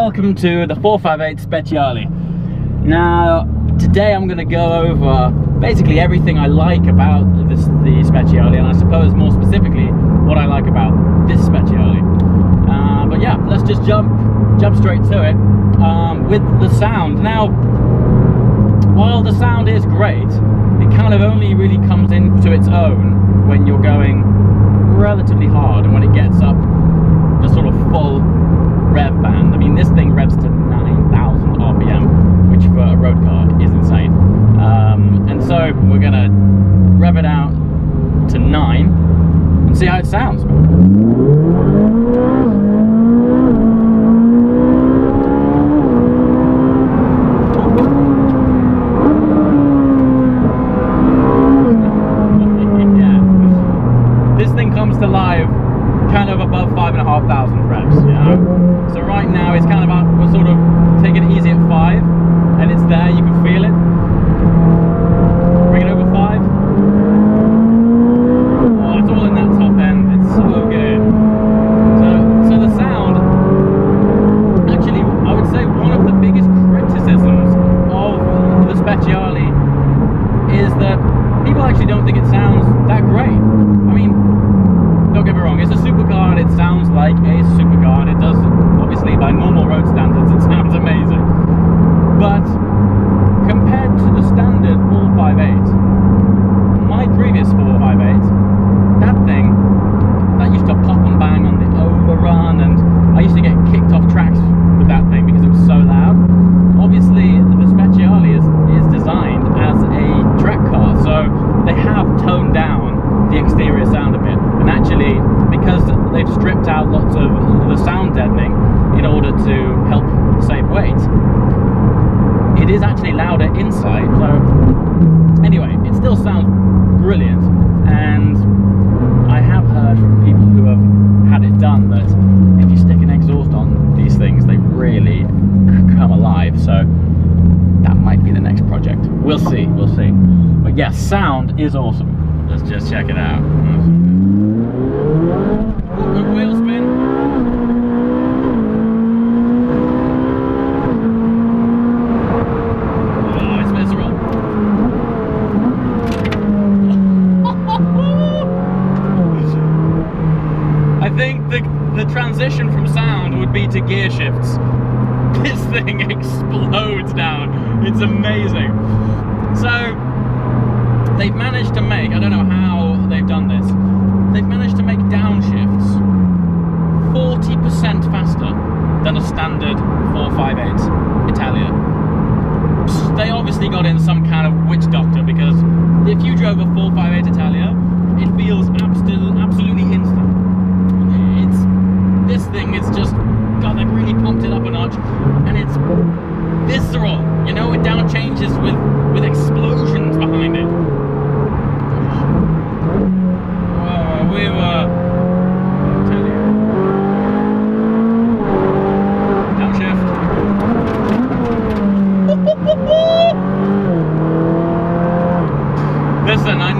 welcome to the 458 Speciale. Now, today I'm going to go over basically everything I like about the Speciale, and I suppose more specifically what I like about this Speciale. But yeah, let's just jump straight to it with the sound. Now, while the sound is great, it kind of only really comes into its own when you're going relatively hard and when it gets up the sort of full rev band. I mean, this thing revs to 9,000 RPM, which for a road car is insane. And so we're gonna rev it out to 9 and see how it sounds. This thing comes to life kind of above 5,500 revs, you know? So right now it's kind of about, we're sort of taking it easy at 5, and it's there, you can feel it. Bring it over 5. Oh, it's all in that top end, it's so good. So the sound, actually, I would say one of the biggest criticisms of the Speciale is that people actually don't think it sounds that great. I mean, don't get me wrong, it's a supercar and it sounds like a supercar, and it does, obviously by normal road standards, it sounds amazing. But compared to the standard 458, my previous 458, that thing, that used to pop and bang on the overrun, and I used to get kicked off tracks with that thing because it was so loud. Obviously, the Speciale is designed as a track car, so they have toned down the exterior sound a bit, and actually, because they've stripped out lots of the sound deadening in order to help save weight, it is actually louder inside. So anyway, it still sounds brilliant, and I have heard from people who have had it done that if you stick an exhaust on these things, they really come alive. So that might be the next project. We'll see, we'll see. But yeah, sound is awesome. Let's just check it out. Good wheel spin. Oh, it's visceral. I think the transition from sound would be to gear shifts. This thing explodes down. It's amazing. So they've managed to make, I don't know how they've done this, they've managed to make downshifts 40% faster than a standard 458 Italia. They obviously got in some kind of witch doctor, because if you drove a 458 Italia, it feels absolutely instant. This thing is just, God, they've really pumped it up a notch, and it's visceral, you know, it down changes with explosions behind it. We were, I'll tell you, downshift. Listen, I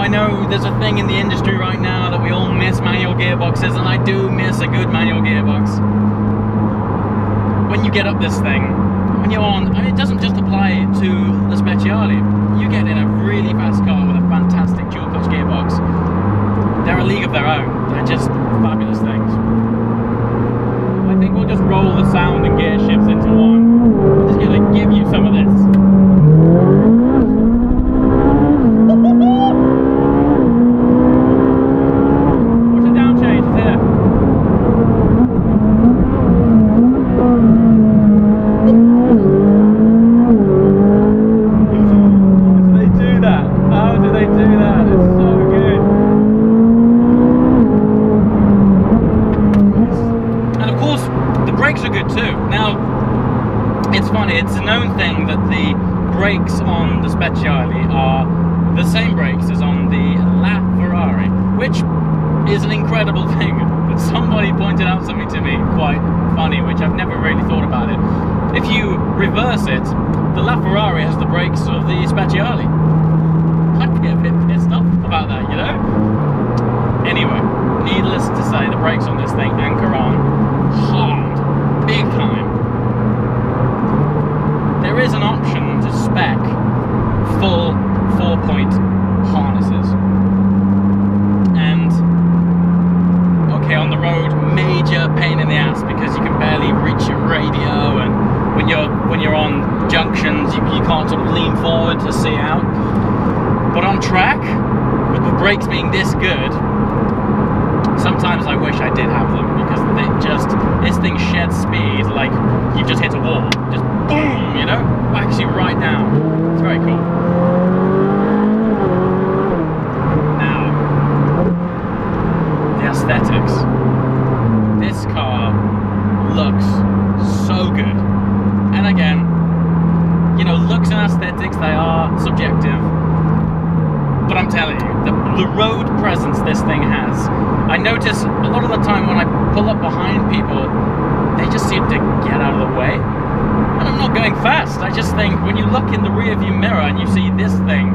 know there's a thing in the industry right now that we all miss manual gearboxes, and I do miss a good manual gearbox. When you get up this thing, when you're on, I mean, it doesn't just apply to the Speciale. You get in a really fast car with a fantastic dual clutch gearbox. They're a league of their own. They're just fabulous things. I think we'll just roll the sound and gear shifts into one. I'm just gonna give you some of this. Watch the down change, it's here. How do they do that? It's so good. And of course, the brakes are good too. Now, it's funny, it's a known thing that the brakes on the Speciale are the same brakes as on the La Ferrari, which is an incredible thing. But somebody pointed out something to me quite funny, which I've never really thought about it. If you reverse it, the La Ferrari has the brakes of the Speciale. I'd be a bit pissed off about that, you know? Anyway, needless to say, the brakes on this thing anchor on hard. big time. There is an option to spec full 4-point harnesses. And okay, on the road, major pain in the ass because you can barely reach your radio, and when you're on junctions, you can't sort of lean forward to see out. But on track, with the brakes being this good, sometimes I wish I did have them, because this thing sheds speed like you've just hit a wall. Just boom, you know, whacks you right down. It's very cool. Now, the aesthetics. This car looks so good. And again, you know, looks and aesthetics, they are subjective. But I'm telling you, the road presence this thing has. I notice a lot of the time when I pull up behind people, they just seem to get out of the way. And I'm not going fast. I just think when you look in the rear view mirror and you see this thing,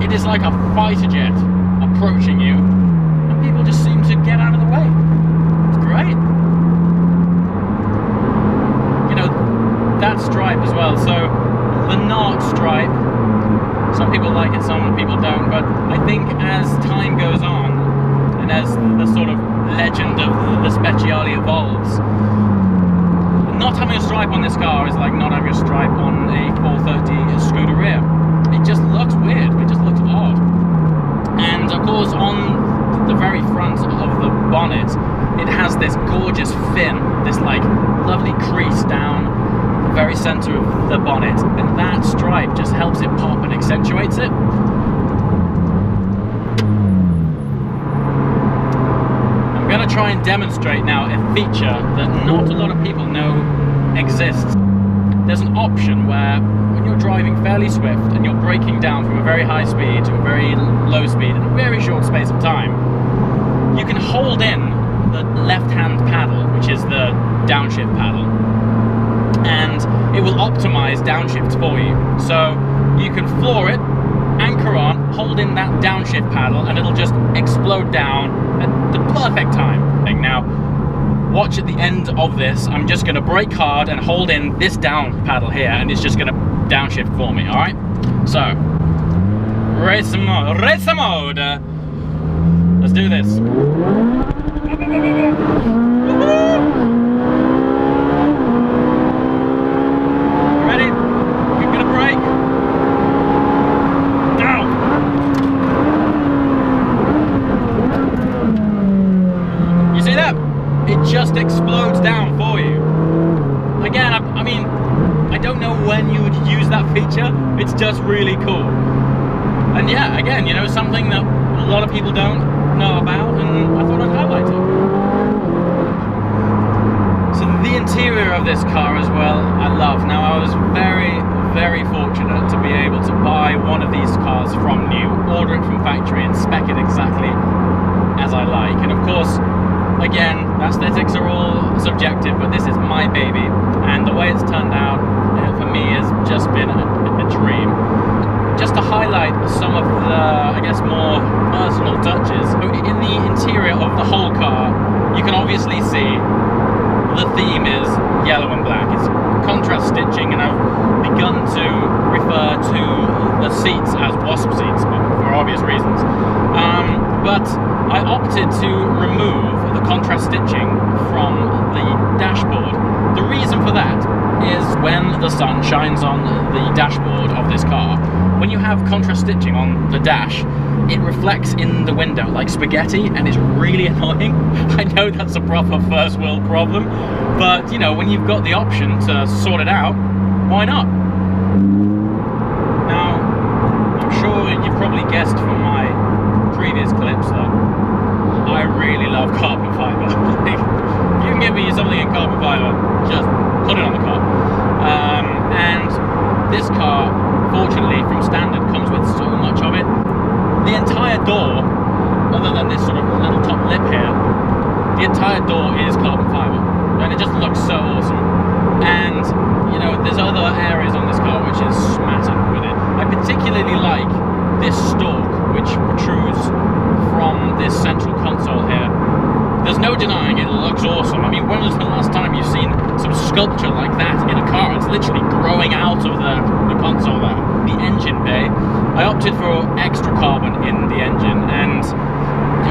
it is like a fighter jet approaching you, and people just seem to get out of the way. It's great. You know, that stripe as well. So the knot stripe, some people like it, some people don't, but I think as time goes on, and as the sort of legend of the Speciale evolves, not having a stripe on this car is like not having a stripe on a 430 Skoda rear. It just looks weird, it just looks odd. And of course on the very front of the bonnet, it has this gorgeous fin, this like lovely crease down the very center of the bonnet, and that stripe just helps it pop and accentuates it. I'm going to try and demonstrate now a feature that not a lot of people know exists. There's an option where when you're driving fairly swift and you're braking down from a very high speed to a very low speed in a very short space of time, you can hold in the left-hand paddle, which is the downshift paddle, and it will optimize downshifts for you. So you can floor it, anchor on, hold in that downshift paddle, and it'll just explode down at the perfect time. Now, watch at the end of this, I'm just going to brake hard and hold in this down paddle here, and it's just going to downshift for me, alright? So, race mode, let's do this. Ready? We're going to brake. Down. You see that? It just explodes down for you. Again, I mean, I don't know when you would use that feature. It's just really cool. And yeah, again, you know, something that a lot of people don't know about, and I thought I'd highlight it. So the interior of this car as well, I love. Now, I was very, very fortunate to be able to buy one of these cars from new, order it from factory, and spec it exactly as I like. And of course, again, aesthetics are all subjective, but this is my baby, and the way it's turned out for me has just been a dream. Just to highlight some of the, I guess, more personal touches, in the interior of the whole car, you can obviously see the theme is yellow and black. It's contrast stitching, and I've begun to refer to the seats as wasp seats for obvious reasons. But I opted to remove the contrast stitching from the dashboard. The reason for that is when the sun shines on the dashboard of this car, when you have contrast stitching on the dash, it reflects in the window like spaghetti, and it's really annoying. I know that's a proper first world problem, but you know, when you've got the option to sort it out, why not? Now, I'm sure you've probably guessed from my previous clips that I really love carbon fiber. If you can give me something in carbon fiber, just put it on the car. And this car, fortunately, from standard, comes with so much of it. The entire door, other than this sort of little top lip here, the entire door is carbon fiber, and it just looks so awesome. And you know, there's other areas on this car which is smattered with it. I particularly like this stalk which protrudes from this central console here. There's no denying it looks awesome. I mean, when was the last time you've seen some sculpture like that in a car. It's literally growing out of the console there. The engine bay, I opted for extra carbon in the engine, and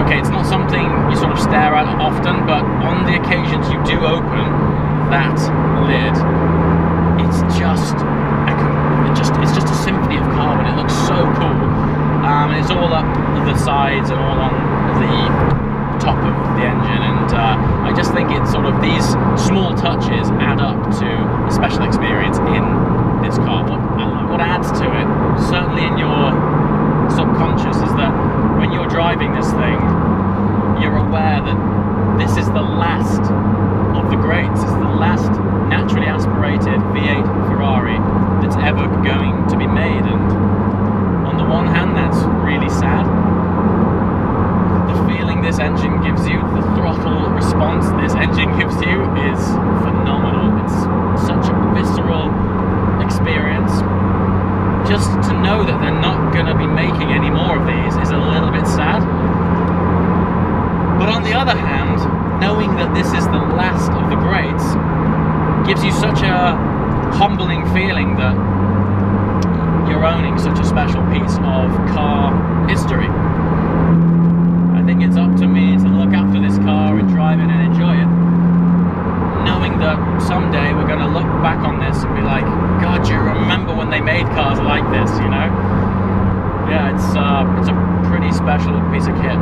okay, it's not something you sort of stare at often, but on the occasions you do open that lid, it's just a symphony of carbon. It looks so cool, and it's all up the sides and all on the top of the engine, and I just think it's sort of these small touches add up to a special experience in this car. What adds to it, certainly in your subconscious, is that when you're driving this thing, you're aware that this is the last of the greats. It's the last naturally aspirated V8 Ferrari that's ever going to be made, and on the one hand that's really sad. The feeling this engine gives you, the throttle response this engine gives you is phenomenal. It's such a visceral experience. Just to know that they're not going to be making any more of these is a little bit sad. But on the other hand, knowing that this is the last of the greats gives you such a humbling feeling that you're owning such a special piece of car history. I think it's up to me to look after this car and drive it and enjoy it, knowing that someday we're going to look back on this and be like, God, do you remember when they made cars like this, you know? Yeah, it's a pretty special piece of kit.